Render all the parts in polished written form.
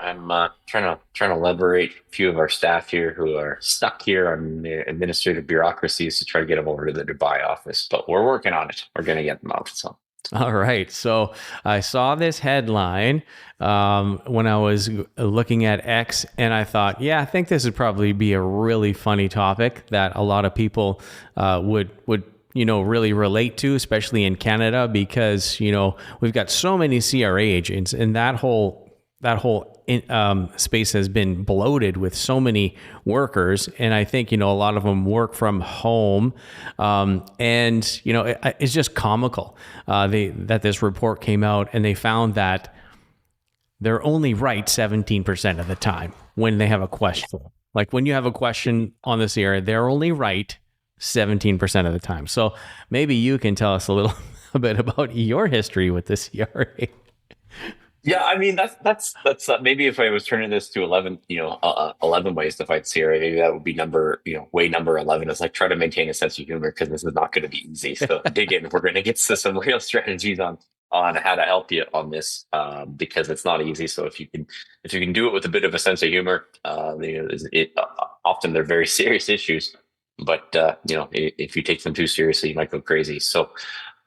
I'm trying to liberate a few of our staff here who are stuck here on the administrative bureaucracies to try to get them over to the Dubai office. But we're working on it. We're going to get them out. So All right. So I saw this headline when I was looking at X, and I thought, yeah, I think this would probably be a really funny topic that a lot of people would really relate to, especially in Canada, because we've got so many CRA agents, and that whole space has been bloated with so many workers, and I think a lot of them work from home, and it's just comical. That this report came out, and they found that they're only right 17% of the time when they have a question. Like when you have a question on this area, they're only right 17% of the time. So maybe you can tell us a little bit about your history with the CRA. yeah, I mean that's maybe if I was turning this to 11, 11 ways to fight CRA, maybe that would be way number 11. Is like try to maintain a sense of humor because this is not going to be easy. So dig in. We're going to get to some real strategies on how to help you on this because it's not easy. So if you can do it with a bit of a sense of humor, often they're very serious issues. But if you take them too seriously, you might go crazy. So,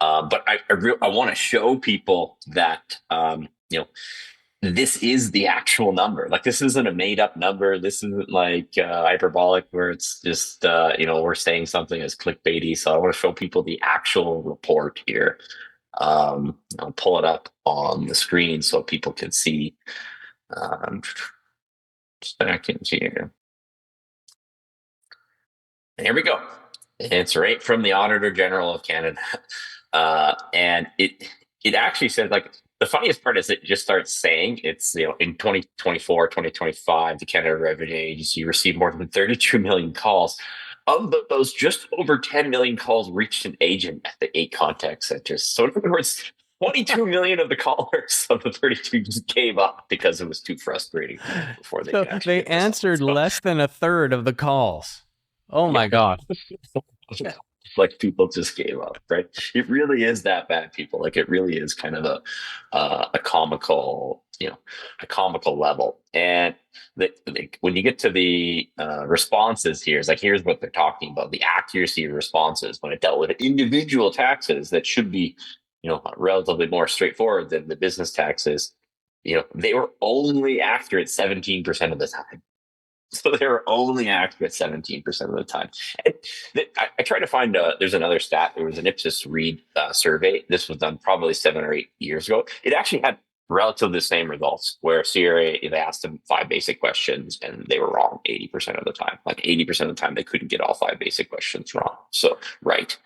but I want to show people that this is the actual number. Like this isn't a made up number. This isn't like hyperbolic where it's just we're saying something as clickbaity. So I want to show people the actual report here. I'll pull it up on the screen so people can see. Second here. Here we go. It's right from the Auditor General of Canada. And it actually says, like, the funniest part is it just starts saying it's, in 2024, 2025, the Canada Revenue Agency received more than 32 million calls. Of those, just over 10 million calls reached an agent at the 8 contact centers. So in other words, 22 million of the callers of the 32 just gave up because it was too frustrating before they So could actually they get results. answered So, less than a third of the calls. Oh yeah. my God. Like people just gave up, right? It really is that bad, people. Like it really is kind of a comical, a comical level. And when you get to the responses here, it's like here's what they're talking about: the accuracy of responses when it dealt with individual taxes that should be, relatively more straightforward than the business taxes. They were only accurate 17% of the time. So they were only accurate 17% of the time. And I try to find, there's another stat. There was an Ipsos Reid survey. This was done probably 7 or 8 years ago. It actually had relatively the same results where CRA, they asked them 5 basic questions and they were wrong 80% of the time. Like 80% of the time, they couldn't get all 5 basic questions wrong. So, right.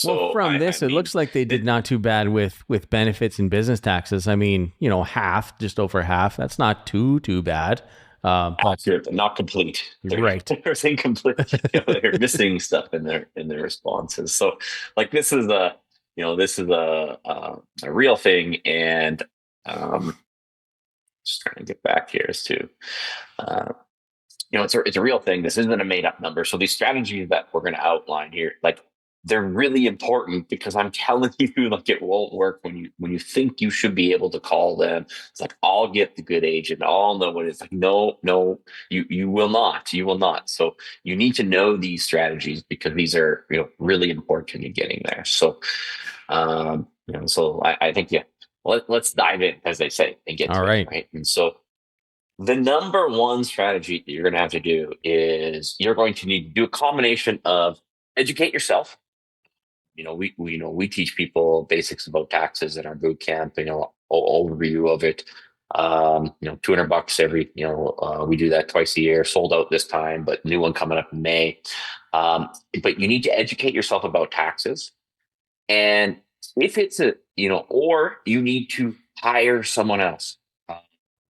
Well, So, from I this, it mean, looks like they did not too bad with benefits and business taxes. I mean, half, just over half. That's not too bad. But accurate, but not complete. right. They're incomplete. They're missing stuff in their responses. So, like this is a real thing, and just trying to get back here as to uh, it's a real thing. This isn't a made up number. So these strategies that we're going to outline here, like they're really important because I'm telling you, like it won't work when you think you should be able to call them. It's like I'll get the good agent. I'll know what it's like. No, you will not. You will not. So you need to know these strategies because these are really important in getting there. So so I think yeah. Let's dive in, as they say, and get All to it, right. right? And so the number one strategy that you're going to have to do is you're going to need to do a combination of educate yourself. We teach people basics about taxes in our boot camp. Overview of it. $200 every. We do that twice a year. Sold out this time, but new one coming up in May. But you need to educate yourself about taxes, and if it's or you need to hire someone else.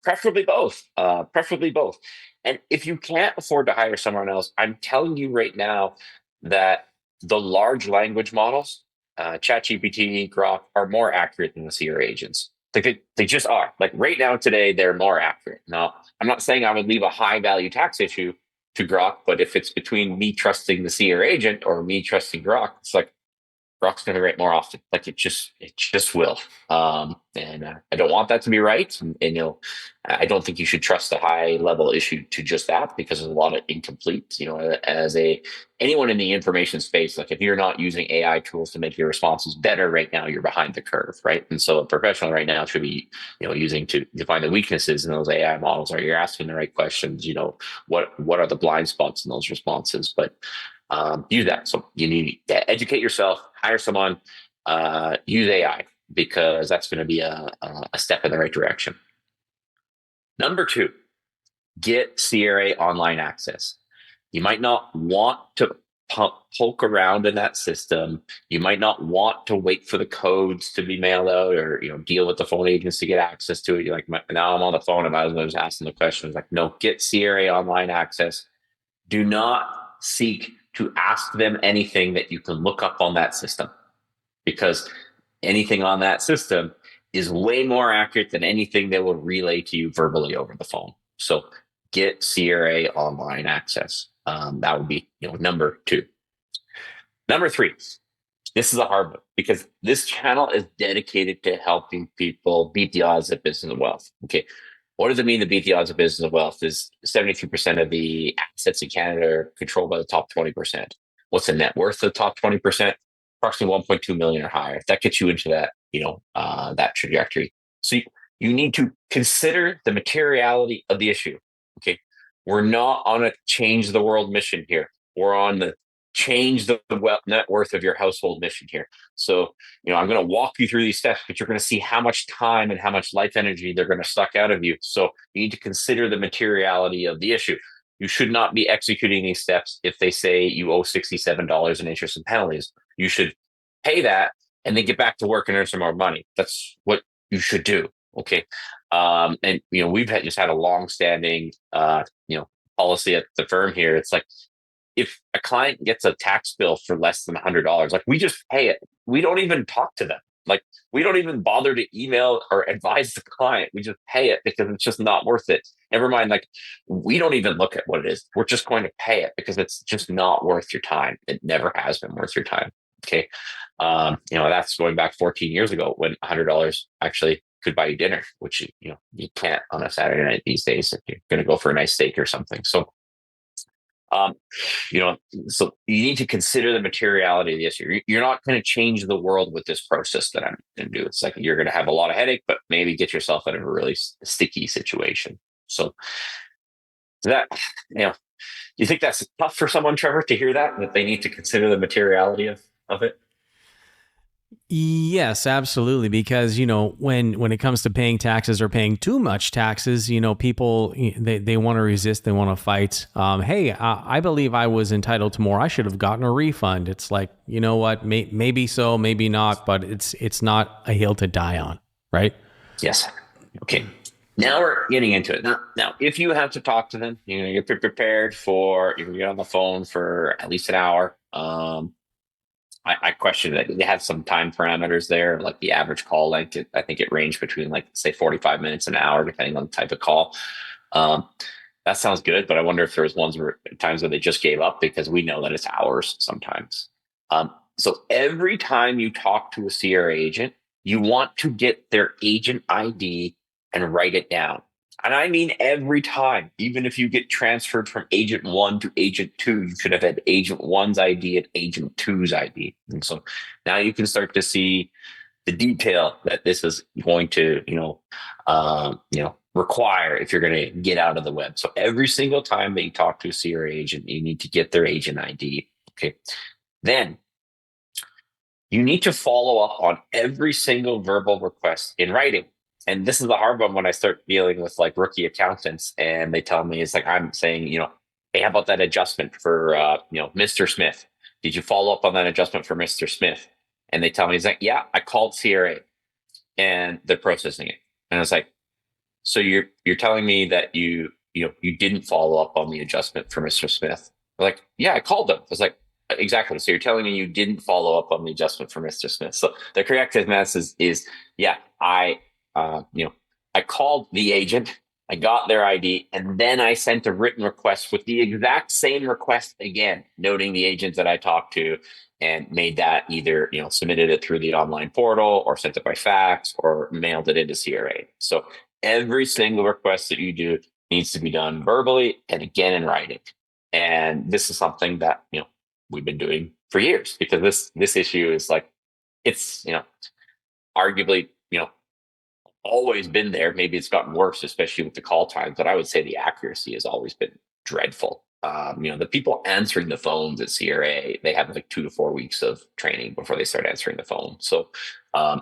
Preferably both. Preferably both. And if you can't afford to hire someone else, I'm telling you right now that the large language models, ChatGPT, Grok, are more accurate than the CR agents. Like they just are. Like right now, today, they're more accurate. Now, I'm not saying I would leave a high value tax issue to Grok, but if it's between me trusting the CR agent or me trusting Grok, it's like Brock's going to write more often. Like it just will. And I don't want that to be right. And I don't think you should trust a high level issue to just that, because there's a lot of incomplete, as anyone in the information space, like if you're not using AI tools to make your responses better right now, you're behind the curve. Right. And so a professional right now should be, using to define the weaknesses in those AI models. Are you asking the right questions? What are the blind spots in those responses? But use that. So you need to educate yourself, hire someone, use AI, because that's going to be a step in the right direction. Number 2, get CRA online access. You might not want to poke around in that system. You might not want to wait for the codes to be mailed out, or deal with the phone agents to get access to it. You're like, now I'm on the phone, and I was asking the questions. Like, no, get CRA online access. Do not seek to ask them anything that you can look up on that system, because anything on that system is way more accurate than anything they will relay to you verbally over the phone. So get CRA online access. That would be number 2. Number 3, this is a hard one, because this channel is dedicated to helping people beat the odds at business and wealth. Okay. What does it mean to beat the odds of business and wealth? Is 72% of the assets in Canada are controlled by the top 20%. What's the net worth of the top 20%? Approximately 1.2 million or higher. That gets you into that, that trajectory. So you need to consider the materiality of the issue. Okay. We're not on a change the world mission here. We're on the change the net worth of your household mission here. So, I'm going to walk you through these steps, but you're going to see how much time and how much life energy they're going to suck out of you. So you need to consider the materiality of the issue. You should not be executing these steps if they say you owe $67 in interest and penalties. You should pay that and then get back to work and earn some more money. That's what you should do. Okay. And we've just had a long-standing policy at the firm here. It's like, if a client gets a tax bill for less than $100, like, we just pay it. We don't even talk to them. Like, we don't even bother to email or advise the client. We just pay it because it's just not worth it. Never mind, like, we don't even look at what it is. We're just going to pay it because it's just not worth your time. It never has been worth your time. Okay. That's going back 14 years ago, when $100 actually could buy you dinner, which you can't on a Saturday night these days if you're going to go for a nice steak or something. So so you need to consider the materiality of the issue. You're not going to change the world with this process that I'm going to do. It's like, you're going to have a lot of headache, but maybe get yourself out of a really sticky situation. So that, you think that's tough for someone, Trevor, to hear that they need to consider the materiality of it? Yes, absolutely. Because, when it comes to paying taxes or paying too much taxes, people, they want to resist, they want to fight. Hey, I believe I was entitled to more. I should have gotten a refund. It's like, you know what, maybe so, maybe not, but it's not a hill to die on, right? Yes. Okay. Now we're getting into it. Now, if you have to talk to them, you're prepared for, you're going to get on the phone for at least an hour. I question that they have some time parameters there, like the average call length. I think it ranged between, like, say, 45 minutes, an hour, depending on the type of call. That sounds good, but I wonder if there was times where they just gave up, because we know that it's hours sometimes. So every time you talk to a CRA agent, you want to get their agent ID and write it down. And I mean every time. Even if you get transferred from agent 1 to agent 2, you should have had agent 1's ID and agent 2's ID. And so now you can start to see the detail that this is going to, require if you're going to get out of the web. So every single time that you talk to a CRA agent, you need to get their agent ID. Okay. Then you need to follow up on every single verbal request in writing. And this is the hard one when I start dealing with, like, rookie accountants, and they tell me, it's like, I'm saying, hey, how about that adjustment for, Mr. Smith? Did you follow up on that adjustment for Mr. Smith? And they tell me, he's like, yeah, I called CRA and they're processing it. And I was like, so you're telling me that you didn't follow up on the adjustment for Mr. Smith? They're like, yeah, I called them. I was like, exactly. So you're telling me you didn't follow up on the adjustment for Mr. Smith. So the correct answer is yeah, I called the agent I got their ID, and then I sent a written request with the exact same request again, noting the agent that I talked to, and made that either, submitted it through the online portal or sent it by fax or mailed it into CRA. So every single request that you do needs to be done verbally and again in writing. And this is something that, we've been doing for years, because this issue is like, it's, arguably, always been there. Maybe it's gotten worse, especially with the call times, but I would say the accuracy has always been dreadful. The people answering the phones at CRA, they have like 2 to 4 weeks of training before they start answering the phone. So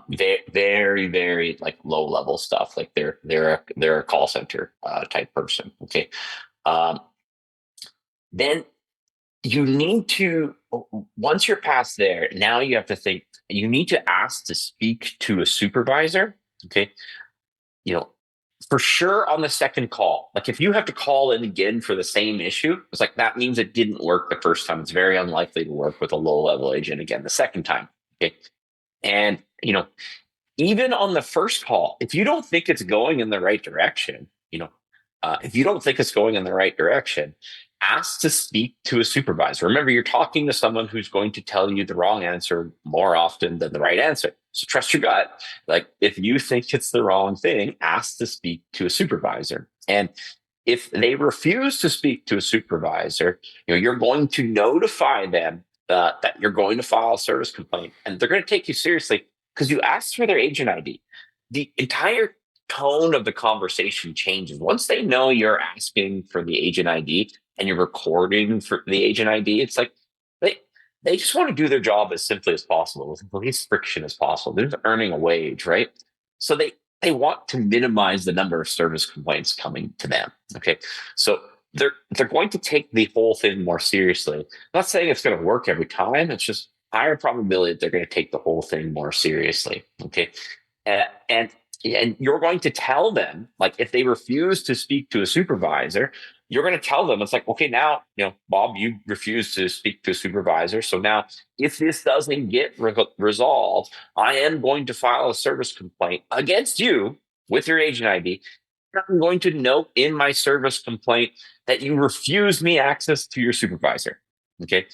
they very, very like low level stuff. Like they're a call center type person. Okay. Um, then you need to, once you're past there, now you have to think, you need to ask to speak to a supervisor. Okay. you know, for sure on the second call. Like if you have to call in again for the same issue, it's like that means it didn't work the first time. It's very unlikely to work with a low level agent again the second time. Okay. And, even on the first call, if you don't think it's going in the right direction, if you don't think it's going in the right direction, ask to speak to a supervisor. Remember, you're talking to someone who's going to tell you the wrong answer more often than the right answer. So trust your gut. Like if you think it's the wrong thing, ask to speak to a supervisor. And if they refuse to speak to a supervisor, you're going to notify them that you're going to file a service complaint, and they're going to take you seriously because you asked for their agent ID. The entire tone of the conversation changes once they know you're asking for the agent ID and you're recording for the agent ID. It's like they just want to do their job as simply as possible with the least friction as possible. They're earning a wage, right? So they want to minimize the number of service complaints coming to them. Okay, so they're going to take the whole thing more seriously. I'm not saying it's going to work every time. It's just higher probability that they're going to take the whole thing more seriously. Okay, and and you're going to tell them, like if they refuse to speak to a supervisor, you're going to tell them, it's like, okay, now, Bob, you refuse to speak to a supervisor. So now if this doesn't get resolved, I am going to file a service complaint against you with your agent ID. I'm going to note in my service complaint that you refuse me access to your supervisor. Okay.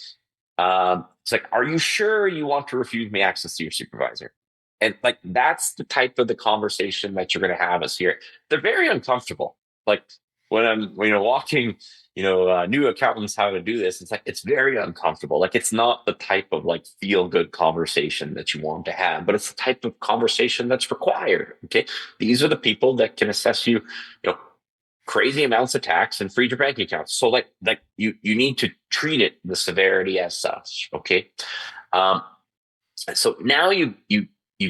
It's like, are you sure you want to refuse me access to your supervisor? And like, that's the type of the conversation that you're going to have us here. They're very uncomfortable. Like when I'm, walking, new accountants how to do this, it's like, it's very uncomfortable. Like it's not the type of like feel good conversation that you want to have, but it's the type of conversation that's required. Okay. These are the people that can assess you, crazy amounts of tax and freeze your bank accounts. So like you need to treat it the severity as such. Okay. Um, so now you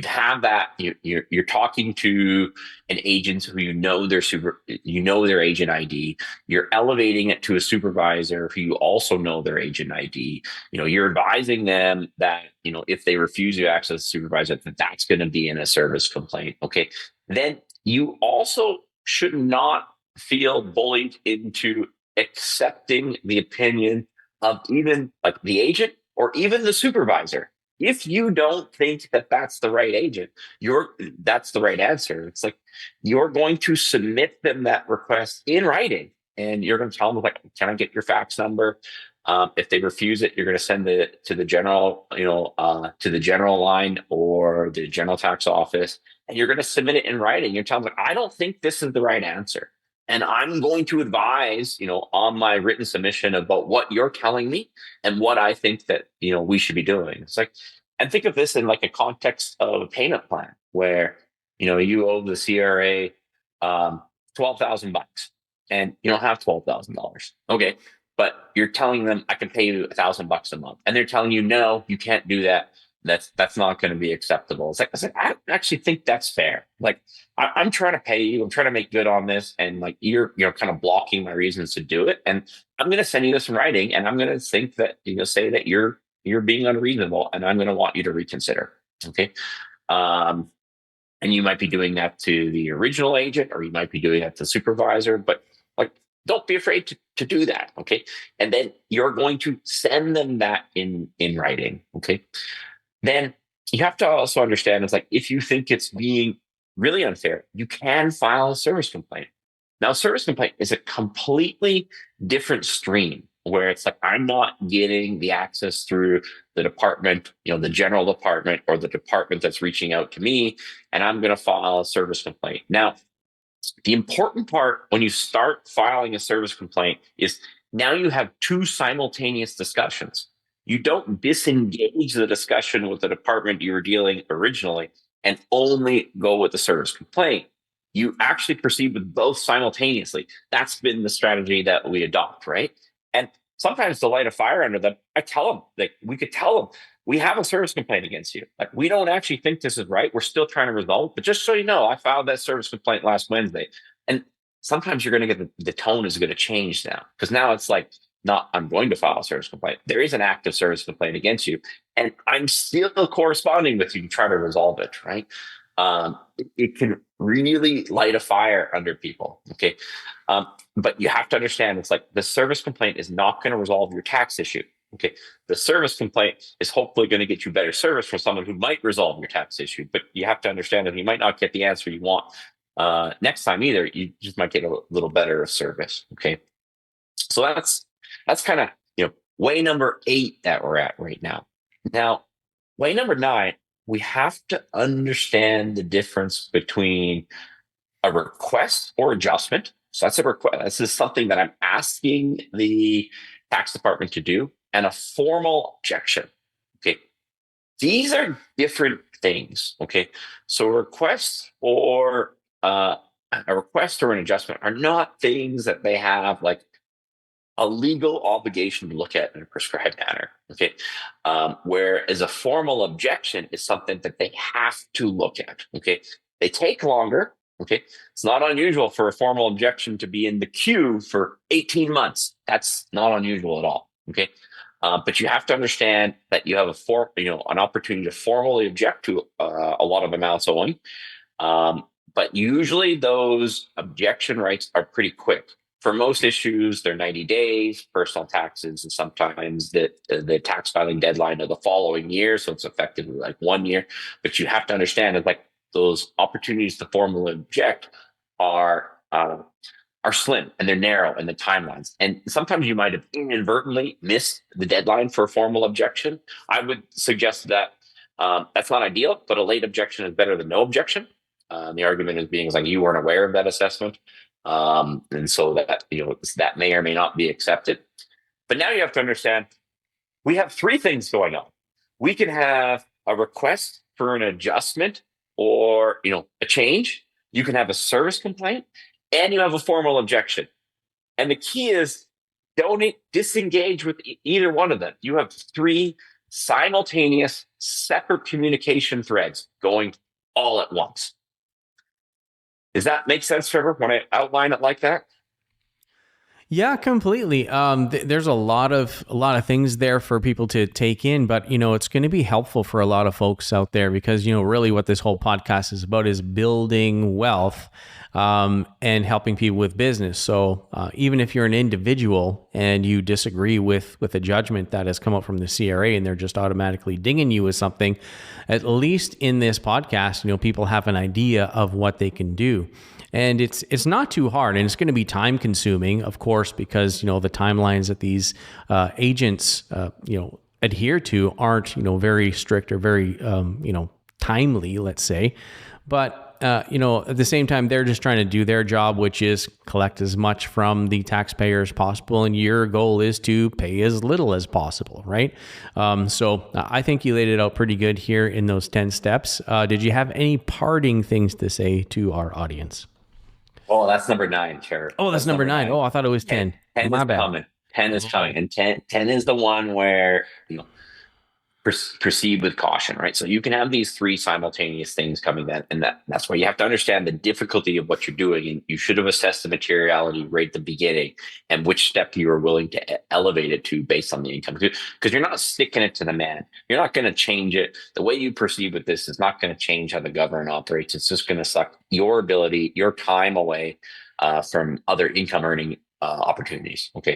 have that you're talking to an agent who their agent ID. You're elevating it to a supervisor who you also know their agent ID. You're advising them that if they refuse to access the supervisor, that's going to be in a service complaint. Okay, then you also should not feel bullied into accepting the opinion of even like the agent or even the supervisor. If you don't think that that's the right agent, that's the right answer. It's like you're going to submit them that request in writing, and you're going to tell them like, "Can I get your fax number?" If they refuse it, you're going to send it to the general, to the general line or the general tax office, and you're going to submit it in writing. You're telling them, like, "I don't think this is the right answer." And I'm going to advise, on my written submission about what you're telling me and what I think that, we should be doing. It's like, and think of this in like a context of a payment plan where, you owe the CRA $12,000 and you don't have $12,000. Okay. But you're telling them I can pay you $1,000 a month. And they're telling you, no, you can't do that. That's not going to be acceptable. It's like, I actually think that's fair. Like, I'm trying to pay you. I'm trying to make good on this, and like you're kind of blocking my reasons to do it. And I'm going to send you this in writing, and I'm going to think that say that you're being unreasonable, and I'm going to want you to reconsider. Okay, and you might be doing that to the original agent, or you might be doing that to the supervisor. But like, don't be afraid to do that. Okay, and then you're going to send them that in writing. Okay, then you have to also understand it's like if you think it's being really unfair, you can file a service complaint. Now, service complaint is a completely different stream where it's like, I'm not getting the access through the department, the general department or the department that's reaching out to me, and I'm going to file a service complaint. Now, the important part when you start filing a service complaint is now you have two simultaneous discussions. You don't disengage the discussion with the department you were dealing originally and only go with the service complaint. You actually proceed with both simultaneously. That's been the strategy that we adopt, right? And sometimes to light a fire under them, I tell them, like, we could tell them, we have a service complaint against you. Like, we don't actually think this is right. We're still trying to resolve, but just so you know, I filed that service complaint last Wednesday. And sometimes you're going to get the tone is going to change now, because now it's like, not, I'm going to file a service complaint. There is an active service complaint against you, and I'm still corresponding with you to try to resolve it, right? It can really light a fire under people. Okay. But you have to understand, it's like the service complaint is not going to resolve your tax issue. Okay. The service complaint is hopefully going to get you better service from someone who might resolve your tax issue, but you have to understand that you might not get the answer you want next time either. You just might get a little better service. Okay. So that's kind of, way number 8 that we're at right now. Now, way number 9, we have to understand the difference between a request or adjustment. So that's a request. This is something that I'm asking the tax department to do, and a formal objection. Okay. These are different things. Okay. So a request or an adjustment are not things that they have like a legal obligation to look at in a prescribed manner. Okay. Whereas a formal objection is something that they have to look at. Okay. They take longer. Okay. It's not unusual for a formal objection to be in the queue for 18 months. That's not unusual at all. Okay. But you have to understand that you have an opportunity to formally object to a lot of amounts owing. But usually those objection rights are pretty quick. For most issues, they're 90 days, personal taxes, and sometimes the tax filing deadline of the following year. So it's effectively like 1 year. But you have to understand that like those opportunities to formally object are slim, and they're narrow in the timelines. And sometimes you might have inadvertently missed the deadline for a formal objection. I would suggest that that's not ideal, but a late objection is better than no objection. The argument is being like you weren't aware of that assessment. And so that, that may or may not be accepted. But now you have to understand, we have 3 things going on. We can have a request for an adjustment or, a change. You can have a service complaint, and you have a formal objection. And the key is don't disengage with either one of them. You have 3 simultaneous separate communication threads going all at once. Does that make sense, Trevor, when I outline it like that? Yeah, completely. There's a lot of things there for people to take in, but it's going to be helpful for a lot of folks out there because really what this whole podcast is about is building wealth and helping people with business. So even if you're an individual and you disagree with a judgment that has come up from the CRA and they're just automatically dinging you with something, at least in this podcast, people have an idea of what they can do. And it's not too hard, and it's going to be time consuming, of course, because the timelines that these agents adhere to aren't very strict or very timely, let's say. But at the same time, they're just trying to do their job, which is collect as much from the taxpayer as possible, and your goal is to pay as little as possible, right? So I think you laid it out pretty good here in those 10 steps. Did you have any parting things to say to our audience? Oh, that's number 9, Trevor. Oh, that's number 9. Oh, I thought it was 10. 10 My is bad. coming. 10 is coming. And 10 is the one where, proceed with caution, right? So you can have these 3 simultaneous things coming in, and that's why you have to understand the difficulty of what you're doing. And you should have assessed the materiality right at the beginning and which step you are willing to elevate it to based on the income. Because you're not sticking it to the man. You're not going to change it. The way you proceed with this is not going to change how the government operates. It's just going to suck your ability, your time away from other income earning opportunities. Okay.